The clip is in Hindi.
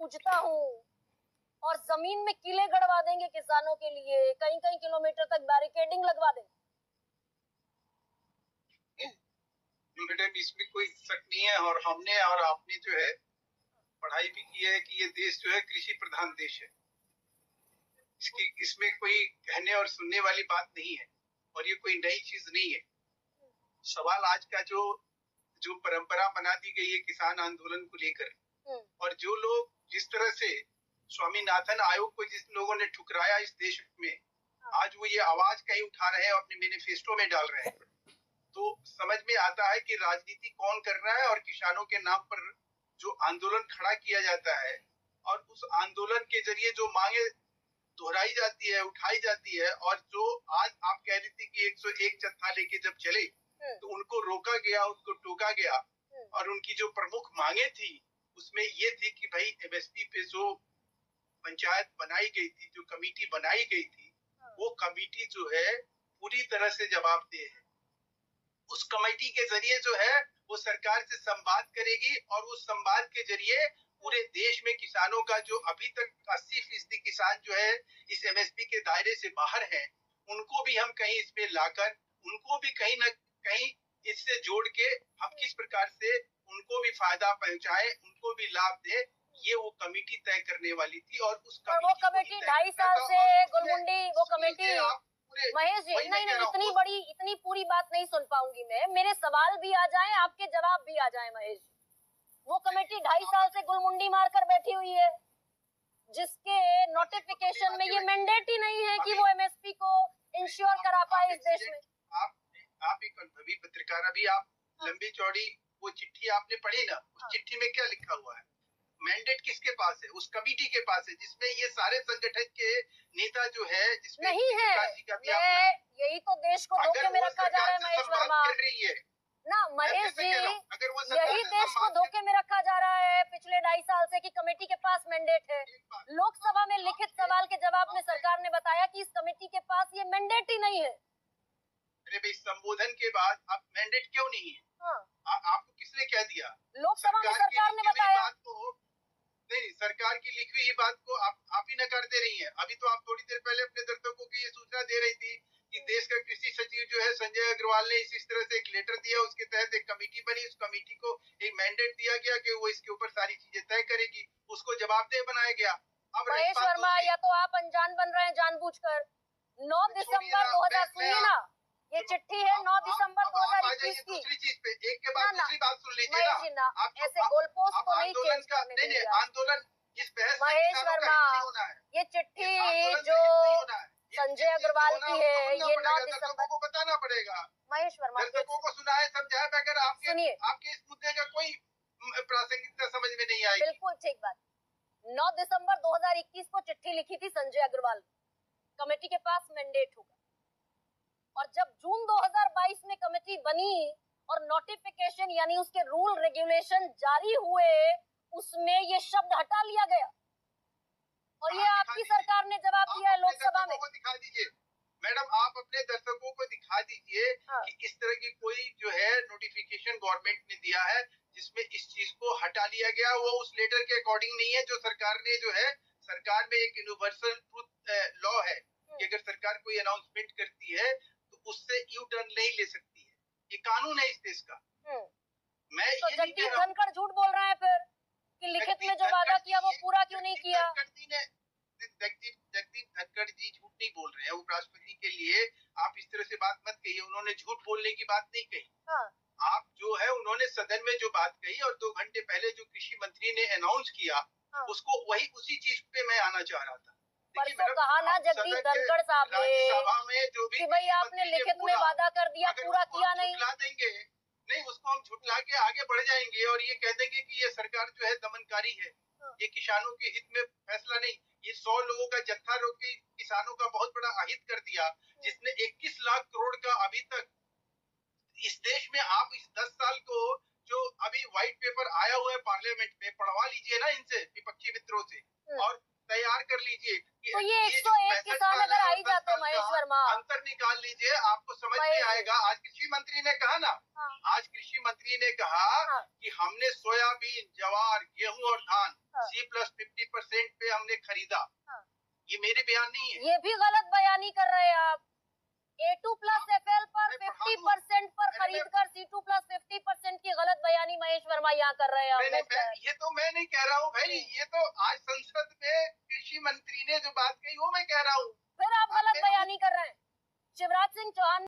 पूछता हूँ, और जमीन में किले गड़वा देंगे किसानों के लिए, कई कई किलोमीटर तक बैरिकेडिंग लगवा देंगे। मैडम इसमें कोई शक नहीं है, और हमने और आपने जो है पढ़ाई भी की है कि ये देश जो है कृषि प्रधान देश है। इसमें कोई कहने और सुनने वाली बात नहीं है, और ये कोई नई चीज नहीं है। सवाल आज का जो परंपरा बना दी गई है किसान आंदोलन को लेकर, और जो लोग जिस तरह से स्वामीनाथन आयोग को जिस लोगों ने ठुकराया इस देश में, आज वो ये आवाज कहीं उठा रहे हैं, अपने मैनिफेस्टो में डाल रहे हैं, तो समझ में आता है कि राजनीति कौन कर रहा है। और किसानों के नाम पर जो आंदोलन खड़ा किया जाता है, और उस आंदोलन के जरिए जो मांगे दोहराई जाती है, उठाई जाती है, और जो आज आप कह रही थी कि 101 जत्था लेके जब चले तो उनको रोका गया, उनको टोका गया, और उनकी जो प्रमुख मांगे थी उसमें ये थी कि भाई एमएसपी पे जो पंचायत बनाई गई थी, जो कमेटी बनाई गई थी, वो कमेटी जो है पूरी तरह से जवाबदेह है। उस कमेटी के जरिए जो है वो सरकार से संवाद करेगी, और उस संवाद के जरिए पूरे देश में किसानों का जो अभी तक 80% किसान जो है इस एमएसपी के दायरे से बाहर हैं, उनको भी हम कहीं इसमें लाकर, उनको भी कहीं न कहीं इससे जोड़ के हम किस प्रकार से उनको भी फायदा पहुंचाए, उनको भी लाभ दे, ये वो कमेटी तय करने वाली थी। और उस वो कमेटी 2.5 साल से गुलमुंडी, वो कमेटी महेश जी, नहीं इतनी पूरी बात नहीं सुन पाऊंगी मैं, मेरे सवाल भी आ जाएं, आपके जवाब भी आ जाएं महेश जी। वो कमेटी 2.5 साल से गुलमुंडी मारकर बैठी हुई है, जिसके नोटिफिकेशन में ये मैंडेट ही नहीं है कि वो एमएसपी को इंश्योर करा पाए इस देश में। आप एक अनुभवी पत्रकार, अभी आप लंबी चौड़ी वो चिट्ठी आपने पढ़ी ना, उस चिट्ठी में क्या लिखा हुआ है? मैंडेट किसके पास है? उस कमेटी के पास है, जिसमें ये सारे संगठन के नेता जो है, जिसमें नहीं है। यही तो देश को धोखे में रखा जा रहा है महेश वर्मा ना, महेश जी, यही देश को धोखे में रखा जा रहा है पिछले 2.5 साल से कि कमेटी के पास मैंडेट है। लोकसभा में लिखित सवाल के जवाब में सरकार ने बताया कि इस कमेटी के पास ये मैंडेट ही नहीं है। अरे भाई, संबोधन के बाद आप मैंडेट क्यों नहीं है? आपको किसने कह दिया? लोकसभा में सरकार ने बताया। नहीं, सरकार की लिखी हुई बात को आप ही नकार दे रही हैं। अभी तो आप थोड़ी देर पहले अपने दर्शकों को ये सूचना दे रही थी कि देश का कृषि सचिव जो है संजय अग्रवाल ने इस तरह से एक लेटर दिया, उसके तहत एक कमेटी बनी, उस कमेटी को एक मैंडेट दिया गया कि वो इसके ऊपर सारी चीजें तय करेगी, उसको जवाबदेह बनाया गया। अब महेश वर्मा, या तो आप अनजान बन रहे हैं जानबूझकर। 9 दिसंबर 2000, सुनिए ना, ये चिट्ठी है 9 दिसंबर 2021 की। दूसरी चीज पे एक के बाद दूसरी बात सुन लीजिए ना, ऐसे गोलपोस्ट को नहीं चेंज करने देंगे आंदोलन इस बहस महेश वर्मा। ये चिट्ठी जो संजय अग्रवाल की है, ये 9 दिसंबर को बताना पड़ेगा। महेश वर्मा, दर्शकों को सुनाए समझाए बगैर आपके इस मुद्दे का कोई प्रासंगिकता समझ में नहीं आई। बिल्कुल ठीक बात। 9 दिसंबर 2021 को चिट्ठी लिखी थी संजय अग्रवाल, कमेटी के पास मैंडेट होगा, और जब जून 2022 में कमेटी बनी और नोटिफिकेशन यानी उसके रूल रेगुलेशन जारी हुए, उसमें ये शब्द हटा लिया गया, और ये आपकी सरकार ने जवाब दिया है लोकसभा में। दिखा दीजिए मैडम, आप अपने दर्शकों को दिखा दीजिए कि इस तरह की कोई जो है नोटिफिकेशन गवर्नमेंट ने दिया है जिसमें इस चीज को हटा लिया गया। वो उस लेटर के अकॉर्डिंग नहीं है जो सरकार ने जो है, सरकार में एक यूनिवर्सल ट्रूथ लॉ है कि अगर सरकार कोई अनाउंसमेंट करती है तो उससे यू टर्न नहीं ले सकती है, ये कानून है इस देश का। मैं तो जगदीप धनखड़ झूठ बोल रहा है फिर कि लिखित में जो वादा किया वो पूरा क्यों नहीं किया? जगदीप धनखड़ जी झूठ नहीं बोल रहे हैं, उपराष्ट्रपति के लिए आप इस तरह से बात मत कहिए, उन्होंने झूठ बोलने की बात नहीं कही। आप जो है उन्होंने सदन में जो बात कही और 2 घंटे पहले जो कृषि मंत्री ने अनाउंस किया, उसको उसी चीज पे मैं आना चाह रहा था। परसों कहा ना जगदीप धनखड़ साहब ने कि भाई आपने लिखित में वादा कर दिया, पूरा किया नहीं। नहीं, उसको हम झुठला के आगे बढ़ जाएंगे और ये कह देंगे कि ये सरकार जो है दमनकारी है, ये किसानों के हित में फैसला नहीं। ये 100 लोगों का जत्था रोक के किसानों का बहुत बड़ा अहित कर दिया, जिसने 21 लाख करोड़ का अभी तक इस देश में, आप इस 10 साल को जो अभी व्हाइट पेपर आया हुआ है पार्लियामेंट में, पढ़वा लीजिए ना इनसे, विपक्षी मित्रों से, और तैयार कर लीजिए कि तो ये 101 किसान अगर आई जाते महेश वर्मा, अंतर निकाल लीजिए, आपको समझ में आएगा। आज कृषि मंत्री ने कहा ना, आज कृषि मंत्री ने कहा कि हमने सोयाबीन, ज्वार, गेहूं और धान हाँ। C+50% पे हमने खरीदा, हाँ। ये मेरे बयान नहीं है। ये भी गलत बयानी कर रहे हैं आप। A2+FL पर 50% पर खरीदकर C2+50% की गलत बयानी महेश वर्मा यहाँ कर रहे हैं। ये तो मैं नहीं कह रहा हूँ भाई, ये तो आज संसद में कृषि मंत्री ने जो बात कही वो मैं कह रहा हूँ। फिर आप गलत बयानी कर रहे हैं। शिवराज सिंह चौहान